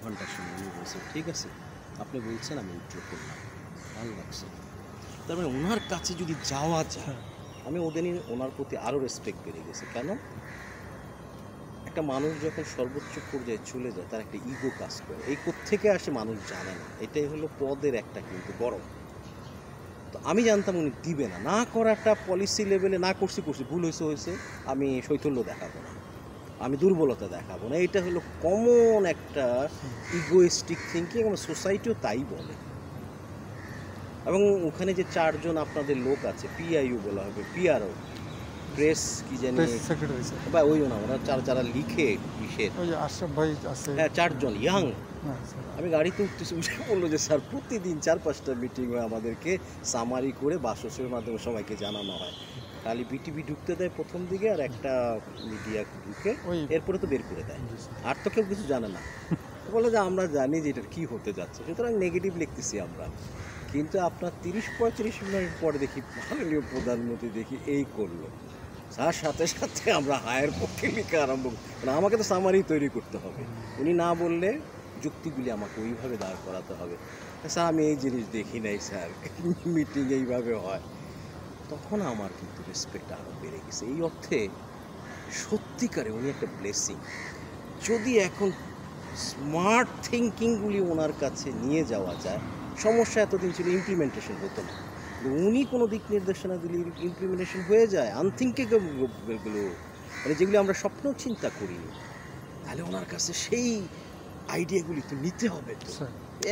ঘন্টার সময় উনি বলছে ঠিক আছে, আপনি বলছেন, আমি উইথড্র করলাম। ভালো লাগছে। তার মানে ওনার কাছে যদি যাওয়া যায়, আমি ওনার প্রতি আরও রেসপেক্ট বেড়ে গেছে। কেন? একটা মানুষ যখন সর্বোচ্চ পর্যায়ে চলে যায়, তার একটা ইগো কাজ করে। এই কোত্থেকে আসে মানুষ জানে না। এটাই হলো পদের একটা কিন্তু গরম। তো আমি জানতাম উনি দিবে না। না করাটা পলিসি লেভেলে না করছি, ভুল হয়েছে, আমি শৈথল্য দেখাবো না, আমি দুর্বলতা দেখাবো না। এটা হলো কমন একটা ইগোয়েস্টিক থিঙ্কিং, এবং সোসাইটিও তাই বলে। এবং ওখানে যে 4 জন আপনাদের লোক আছে, পিআইইউ বলা হবে, পিআরও, প্রেস কি জানি, সেক্রেটারি স্যার, বা ওইও না, ওরা যারা লিখে ইসের, ওই যে আশরাফ ভাই আছে। হ্যাঁ 4 জন ইয়াং। হ্যাঁ স্যার। আমি গাড়িতে উঠতেছি, উঠে বললো যে স্যার প্রতিদিন 4-5টা মিটিং হয়, আমাদেরকে সামারি করে বাসসের মাধ্যমে সবাইকে জানানো হয়। খালি বিটিভি ঢুকতে দেয় প্রথম দিকে, আর একটা মিডিয়া ঢুকে, ওই এরপরে তো বের করে দেয়, আর তো কেউ কিছু জানে না। বলে যে আমরা জানি যে এটার কী হতে যাচ্ছে, সুতরাং নেগেটিভ লিখতেছি আমরা। কিন্তু আপনার 30-35 মিনিট পরে দেখি মাননীয় প্রধানমন্ত্রী দেখি এই করলো, তার সাথে সাথে আমরা হায়ের পক্ষে লিখে আরম্ভ, মানে আমাকে তো সামারি তৈরি করতে হবে। উনি না বললে যুক্তিগুলি আমাকে ওইভাবে দাঁড় করাতে হবে। স্যার আমি এই জিনিস দেখি নাই স্যার, মিটিং এইভাবে হয়। তখন আমার কিন্তু রেসপেক্ট আরও বেড়ে গেছে। এই অর্থে সত্যিকারে উনি একটা ব্লেসিং। যদি এখন স্মার্ট থিঙ্কিংগুলি ওনার কাছে নিয়ে যাওয়া যায়, সমস্যা এতদিন ছিল ইমপ্লিমেন্টেশন হতো না। উনি কোনো দিক নির্দেশনা দিলে ইমপ্লিমেন্টেশন হয়ে যায়, আনথিঙ্কেবলগুলো, মানে যেগুলি আমরা স্বপ্নেও চিন্তা করিনি। তাহলে ওনার কাছে সেই আইডিয়াগুলি তো নিতে হবে তো।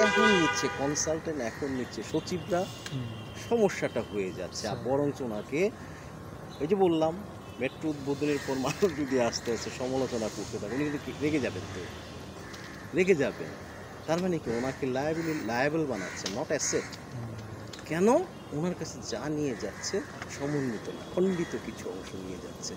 এখন নিচ্ছে কনসালটেন্ট, এখন নিচ্ছে সচিবরা, সমস্যাটা হয়ে যাচ্ছে। আর বরঞ্চ ওনাকে, ওই যে বললাম, মেট্রো উদ্বোধনের পর মানুষ যদি আস্তে আস্তে সমালোচনা করতে থাকে, উনি কিন্তু রেগে যাবেন, তো রেগে যাবেন। তার মানে কি, ওনাকে লায়াবল বানাচ্ছে, নট অ্যাসেট। কেন? ওনার কাছে যা নিয়ে যাচ্ছে সমন্বিত না, খণ্ডিত কিছু অংশ নিয়ে যাচ্ছে।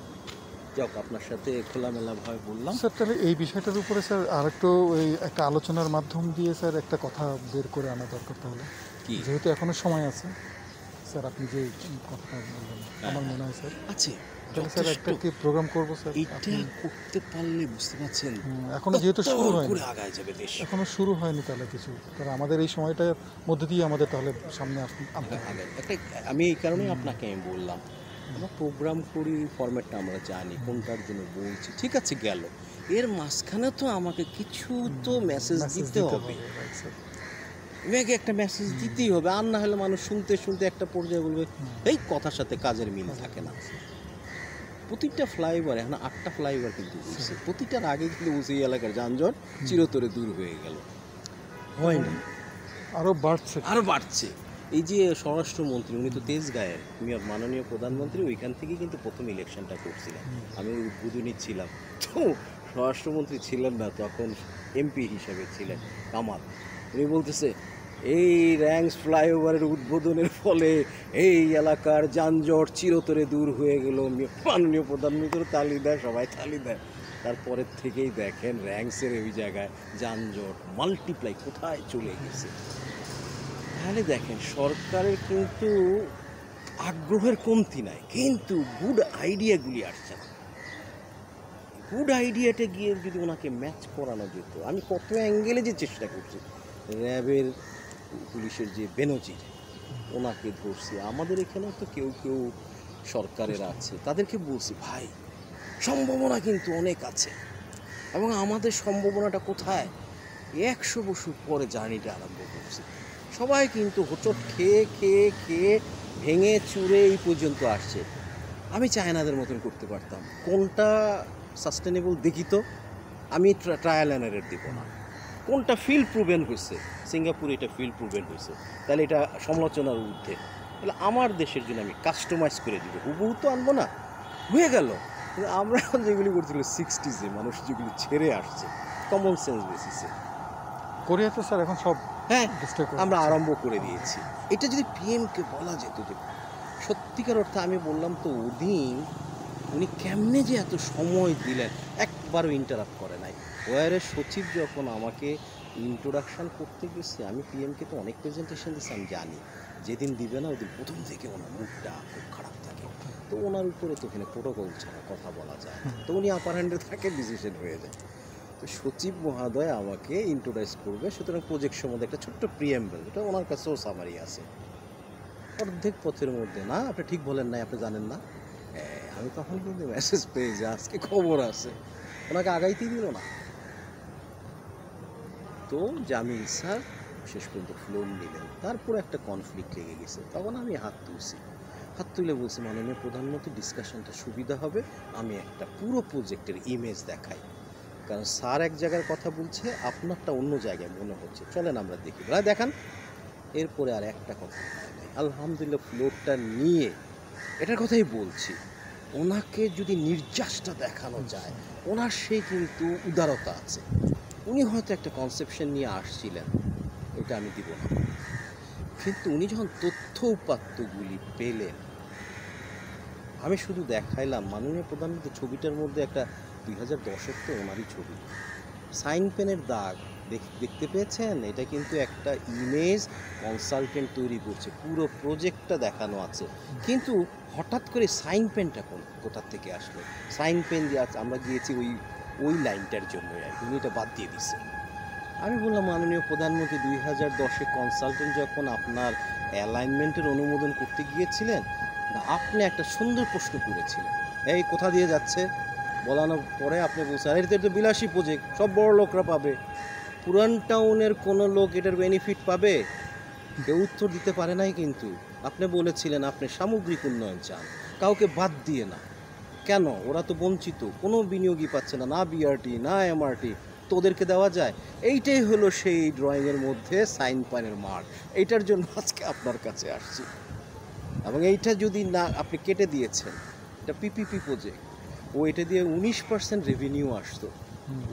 যাক, আপনার সাথে খোলামেলাভাবে বললাম। স্যার তাহলে এই বিষয়টার উপরে স্যার আরেকটু ওই একটা আলোচনার মাধ্যম দিয়ে স্যার একটা কথা বের করে আনা দরকার। তাহলে কি? যেহেতু এখনো সময় আছে স্যার, আপনি যে কথাটা বললেন আমার মনে হয় স্যার, আছে, তাহলে স্যার একটা কি প্রোগ্রাম করবো স্যার? এটা করতে পারলে বুঝতে পারছেন, এখনো যেহেতু শুরু হয়নি, আগায় যাবে দেশ। এখনো শুরু হয়নি, তাহলে কিছু তাহলে আমাদের এই সময়টার মধ্যে দিয়ে আমাদের তাহলে সামনে আনতে হবে। একটা, আমি এই কারণেই আপনাকে আমি বললাম, আমরা প্রোগ্রাম করি, ফরম্যাটটা আমরা জানি কোনটার জন্য বলছি, ঠিক আছে গেল। এর মাঝখানে তো আমাকে কিছু তো মেসেজ দিতে হবে, রাইট স্যার। মেয়েকে একটা মেসেজ দিতেই হবে। আর না হলে মানুষ শুনতে শুনতে একটা পর্যায়ে বলবে এই কথার সাথে কাজের মিল থাকে না। প্রতিটা ফ্লাইওভার, এখন 8টা ফ্লাইওভার কিন্তু বলছে, প্রতিটার আগে কিন্তু বলছে এই এলাকার যানজট চিরতরে দূর হয়ে গেল, হয় না, আরও বাড়ছে, আরও বাড়ছে। এই যে স্বরাষ্ট্রমন্ত্রী, উনি তো তেজগাঁয়ের, মাননীয় প্রধানমন্ত্রী ওইখান থেকেই কিন্তু প্রথম ইলেকশনটা করছিলেন, আমি ওই উদ্বোধনী ছিলাম। তো স্বরাষ্ট্রমন্ত্রী ছিলেন না তখন, এমপি হিসেবে ছিলেন কামাল। উনি বলতেছে এই র্যাংস ফ্লাইওভারের উদ্বোধনের ফলে এই এলাকার যানজট চিরতরে দূর হয়ে গেল। মাননীয় প্রধানমন্ত্রী তালি দেয়, সবাই তালি দেয়। তারপরের থেকেই দেখেন র্যাংসের ওই জায়গায় যানজট মাল্টিপ্লাই কোথায় চলে গেছে। তাহলে দেখেন সরকারের কিন্তু আগ্রহের কমতি নাই, কিন্তু গুড আইডিয়াগুলি আসছে না। গুড আইডিয়াটা গিয়ে যদি ওনাকে ম্যাচ করানো যেত, আমি কত অ্যাঙ্গেলে যে চেষ্টা করছি, র্যাবের পুলিশের যে বেনজির, ওনাকে ধরছি, আমাদের এখানে তো কেউ কেউ সরকারের আছে, তাদেরকে বলছি ভাই সম্ভাবনা কিন্তু অনেক আছে, এবং আমাদের সম্ভাবনাটা কোথায়, 100 বছর পরে জার্নিটা আরম্ভ করছি। সবাই কিন্তু হোঁচট খেয়ে খেয়ে খেয়ে ভেঙে চুরে এই পর্যন্ত আসছে। আমি চায়নাদের মতন করতে পারতাম, কোনটা সাস্টেনেবল দেখি তো, আমি ট্রায়াল অ্যান্ড এরর দেবো না। কোনটা ফিল্ড প্রুভেন হয়েছে, সিঙ্গাপুরে এটা ফিল্ড প্রুভেন হয়েছে, তাহলে এটা সমালোচনার ঊর্ধ্বে, তাহলে আমার দেশের জন্য আমি কাস্টমাইজ করে দিব, হুবহু তো আনবো না, হয়ে গেল। আমরা যেগুলি করছিল 60s মানুষ যেগুলি ছেড়ে আসছে কমন সেন্স বেসিসে, কোরিয়া তো স্যার এখন সব, হ্যাঁ আমরা আরম্ভ করে দিয়েছি। এটা যদি পিএমকে বলা যেত যে সত্যিকার অর্থে, আমি বললাম তো ওদিন উনি কেমনে যে এত সময় দিলেন, একবারও ইন্টারাপ্ট করে নাই। ওয়ারের সচিব যখন আমাকে ইন্ট্রোডাকশান করতে গেছে, আমি পিএমকে তো অনেক প্রেজেন্টেশন দিচ্ছি, আমি জানি যেদিন দিবে না ওদিন প্রথম থেকে ওনার মুডটা খুব খারাপ থাকে, তো ওনার উপরে তো ওখানে প্রোটোকল ছাড়া কথা বলা যায়, তো উনি আপার হ্যান্ডে থাকে, ডিসিশন হয়ে যায়। তো সচিব মহোদয় আমাকে ইন্ট্রোডিউস করবে, সুতরাং প্রজেক্ট সম্বন্ধে একটা ছোট্ট প্রিয়াম্বল, এটা ওনার কাছেও সামারি আছে। অর্ধেক পথের মধ্যে, না আপনি ঠিক বলেন নাই, আপনি জানেন না। আমি তখন কিন্তু মেসেজ পেয়ে যে আজকে খবর আছে, ওনাকে আগাইতেই দিল না। তো জামিল স্যার শেষ পর্যন্ত ফ্লোর নিলেন, তারপর একটা কনফ্লিক্ট লেগে গেছে। তখন আমি হাত তুলে বলছি, মাননীয় প্রধানমন্ত্রী, ডিসকাশনটা সুবিধা হবে, আমি একটা পুরো প্রজেক্টের ইমেজ দেখাই, কারণ স্যার এক জায়গার কথা বলছে, আপনারটা অন্য জায়গায় মনে হচ্ছে, চলেন আমরা দেখি, ভাই দেখান। এরপরে আর একটা কথা হয় নাই। আলহামদুলিল্লাহ ফ্লোরটা নিয়ে এটার কথাই বলছি, ওনাকে যদি নির্যাসটা দেখানো যায়, ওনার সেই কিন্তু উদারতা আছে। উনি হয়তো একটা কনসেপশন নিয়ে আসছিলেন, এটা আমি দিব না, কিন্তু উনি যখন তথ্য উপাত্তগুলি পেলেন, আমি শুধু দেখাইলাম মাননীয় প্রধানমন্ত্রী ছবিটার মধ্যে একটা 2010-এর তো ওনারই ছবি, সাইন পেনের দাগ দেখতে পেয়েছেন, এটা কিন্তু একটা ইমেজ কনসালটেন্ট তৈরি করছে, পুরো প্রজেক্টটা দেখানো আছে। কিন্তু হঠাৎ করে সাইন পেনটা কোথার থেকে আসলো? সাইন পেন দিয়ে আমরা গিয়েছি ওই লাইনটার জন্য, উনি এটা বাদ দিয়ে দিচ্ছে। আমি বললাম, মাননীয় প্রধানমন্ত্রী 2010-এ কনসালটেন্ট যখন আপনার অ্যালাইনমেন্টের অনুমোদন করতে গিয়েছিলেন, না আপনি একটা সুন্দর প্রশ্ন করেছিলেন, এই কোথা দিয়ে যাচ্ছে বলানোর পরে আপনি বলছেন, আর এটা তো বিলাসী প্রজেক্ট, সব বড় লোকরা পাবে, পুরান টাউনের কোনো লোক এটার বেনিফিট পাবে? কেউ উত্তর দিতে পারে নাই। কিন্তু আপনি বলেছিলেন আপনি সামগ্রিক উন্নয়ন চান, কাউকে বাদ দিয়ে না। কেন? ওরা তো বঞ্চিত, কোনো বিনিয়োগই পাচ্ছে না, না বিআরটি না এমআরটি, তো ওদেরকে দেওয়া যায়। এইটাই হলো সেই ড্রয়িংয়ের মধ্যে সাইন পানের মার্ক। এইটার জন্য আজকে আপনার কাছে আসছি। এবং এইটা যদি না আপনি কেটে দিয়েছেন, এটা পিপিপি প্রজেক্ট, ও এটা দিয়ে 19% রেভিনিউ আসতো,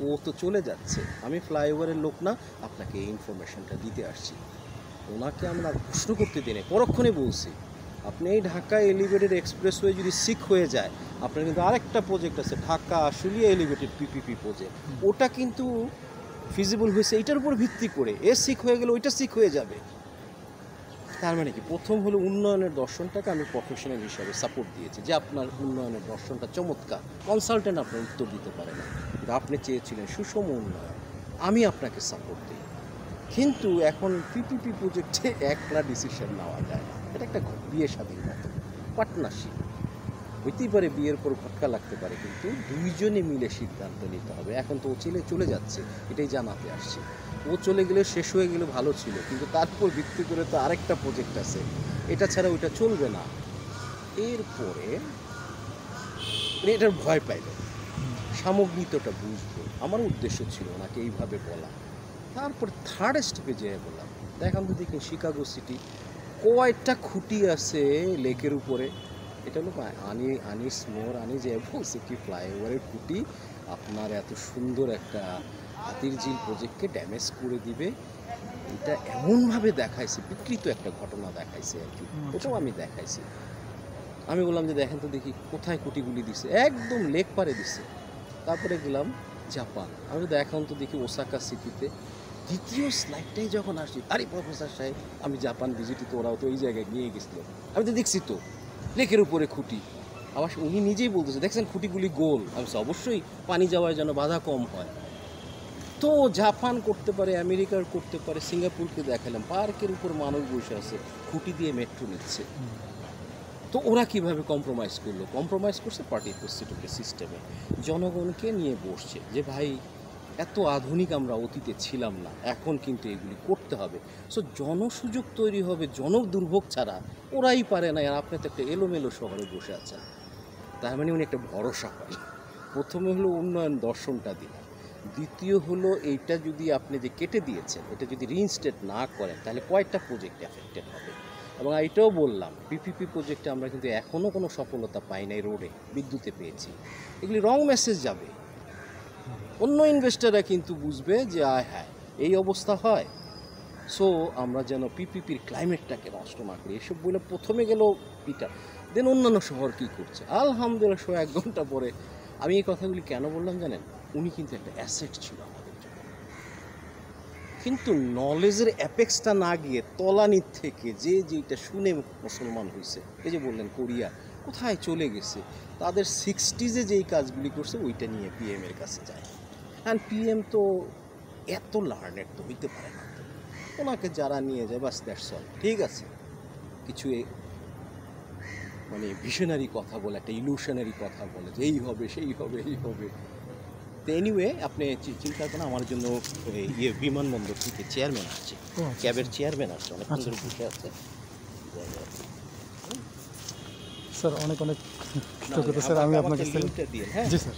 ও তো চলে যাচ্ছে। আমি ফ্লাইওভারের লোক না, আপনাকে এই ইনফরমেশনটা দিতে আসছি। ওনাকে আমরা প্রশ্ন করতে দিনে পরক্ষণে বলছি, আপনি এই ঢাকা এলিভেটেড এক্সপ্রেসওয়ে যদি সিক হয়ে যায়, আপনার কিন্তু আরেকটা প্রজেক্ট আছে Dhaka Ashulia elevated PPP project, ওটা কিন্তু ফিজিবল হয়েছে এইটার উপর ভিত্তি করে, এ সিক হয়ে গেলে ওইটা সিক হয়ে যাবে। তার মানে কি, প্রথম হলো উন্নয়নের দর্শনটাকে আমি প্রফেশনাল হিসাবে সাপোর্ট দিয়েছি, যে আপনার উন্নয়নের দর্শনটা চমৎকার, কনসালটেন্ট আপনার উত্তর দিতে পারে না, কিন্তু আপনি চেয়েছিলেন সুষম উন্নয়ন, আমি আপনাকে সাপোর্ট দিই। কিন্তু এখন পিপিপি প্রজেক্টে একলা ডিসিশন নেওয়া যায় না, এটা একটা বিয়ে শাদীর মতো পার্টনারশিপ হইতেই পারে, বিয়ের পর খটকা লাগতে পারে, কিন্তু দুইজনে মিলে সিদ্ধান্ত নিতে হবে। এখন তো ও চলে যাচ্ছে, এটাই জানাতে আসছে। ও চলে গেলে শেষ হয়ে গেলে ভালো ছিল, কিন্তু তার উপর ভিত্তি করে তো আরেকটা প্রজেক্ট আছে, এটা ছাড়া ওইটা চলবে না। এরপরে এটার ভয় পাইল, সামগ্রিকতা বুঝবো, আমার উদ্দেশ্য ছিল ওনাকে এইভাবে বলা। তারপর থার্ড স্টেপে যেয়ে বললাম, দেখান তো দেখি শিকাগো সিটি কয়টা খুঁটি আছে লেকের উপরে। এটা হলো আনিস যে বলছে কি, ফ্লাইওভারের খুঁটি আপনার এত সুন্দর একটা হাতির ঝিল প্রজেক্টকে ড্যামেজ করে দিবে, এটা এমনভাবে দেখাইছে, বিকৃত একটা ঘটনা দেখাইছে আর কি, ওটাও আমি দেখাইছি। আমি বললাম যে দেখেন তো দেখি কোথায় খুঁটিগুলি দিছে, একদম লেক পারে দিছে। তারপরে গেলাম জাপান, আমি দেখান তো দেখি ওসাকা সিটিতে। দ্বিতীয় স্লাইডটাই যখন আসি, আরে প্রফেসর সাহেব আমি জাপান ভিজিটে, তো ওরাও তো ওই জায়গায় নিয়ে গেছিল, আমি তো দেখছি তো লেকের উপরে খুঁটি। আবার উনি নিজেই বলতেছে, দেখছেন খুঁটিগুলি গোল। আমি অবশ্যই পানি যাওয়ায় যেন বাধা কম হয়। তো জাপান করতে পারে, আমেরিকার করতে পারে, সিঙ্গাপুরকে দেখালাম পার্কের উপর মানুষ বসে আছে, খুঁটি দিয়ে মেট্রো নিচ্ছে। তো ওরা কিভাবে কম্প্রোমাইজ করলো? কম্প্রোমাইজ করছে পার্টিসিপেটরি সিস্টেমে, জনগণকে নিয়ে বসছে যে ভাই এত আধুনিক আমরা অতীতে ছিলাম না, এখন কিন্তু এগুলি করতে হবে। সো জনসুযোগ তৈরি হবে, জনদুর্ভোগ ছাড়া ওরাই পারে না। আর আপনি তো একটা এলোমেলো শহরে বসে আছেন। তার মানে উনি একটা ভরসা পায়। প্রথমে হলো উন্নয়ন দর্শনটা দিলাম, দ্বিতীয় হলো এইটা যদি আপনি যে কেটে দিয়েছেন, এটা যদি রিইনস্টেট না করেন, তাহলে কয়েকটা প্রজেক্ট এফেক্টেড হবে। এবং এইটাও বললাম, পিপিপি প্রজেক্টে আমরা কিন্তু এখনও কোনো সফলতা পাই নাই, রোডে বিদ্যুতে পেয়েছি। এগুলি রং মেসেজ যাবে, অন্য ইনভেস্টাররা কিন্তু বুঝবে যে আয় হ্যাঁ এই অবস্থা হয়। সো আমরা যেন পিপিপির ক্লাইমেটটাকে নষ্ট না করি, এসব বলে প্রথমে গেল পিটার, দেন অন্যান্য শহর কী করছে। আলহামদুলিল্লাহ 1 ঘন্টা পরে আমি এই কথাগুলি কেন বললাম জানেন, উনি কিন্তু একটা অ্যাসেট ছিল আমাদের জন্য। কিন্তু নলেজের অ্যাপেক্সটা না গিয়ে তলানির থেকে যেটা শুনে মুসলমান হয়েছে, এই যে বললেন কোরিয়া কোথায় চলে গেছে, তাদের 60s যেই কাজগুলি করছে ওইটা নিয়ে পিএমের কাছে যায়। অ্যান্ড পিএম তো এত লার্নেড তো হইতে পারে না তো। ওনাকে যারা নিয়ে যায় বাস দ্যাটস অল, ঠিক আছে। কিছু মানে ভিশনারি কথা বলে, একটা ইলুশনারি কথা বলে যে এই হবে সেই হবে এই হবে। তো এনিওয়ে আপনি চিন্তা করেন, আমার জন্য বিমানবন্দর থেকে চেয়ারম্যান আসছে, ও আচ্ছা, ক্যাবের চেয়ারম্যান আসছে, অনেকক্ষণ আচ্ছা, ধরে বসে আছে। স্যার অনেক অনেক না, কৃতজ্ঞতা স্যার, আমি আমাকে আপনার কাছ থেকে লিঙ্কটা দিয়ে, হ্যাঁ জি স্যার।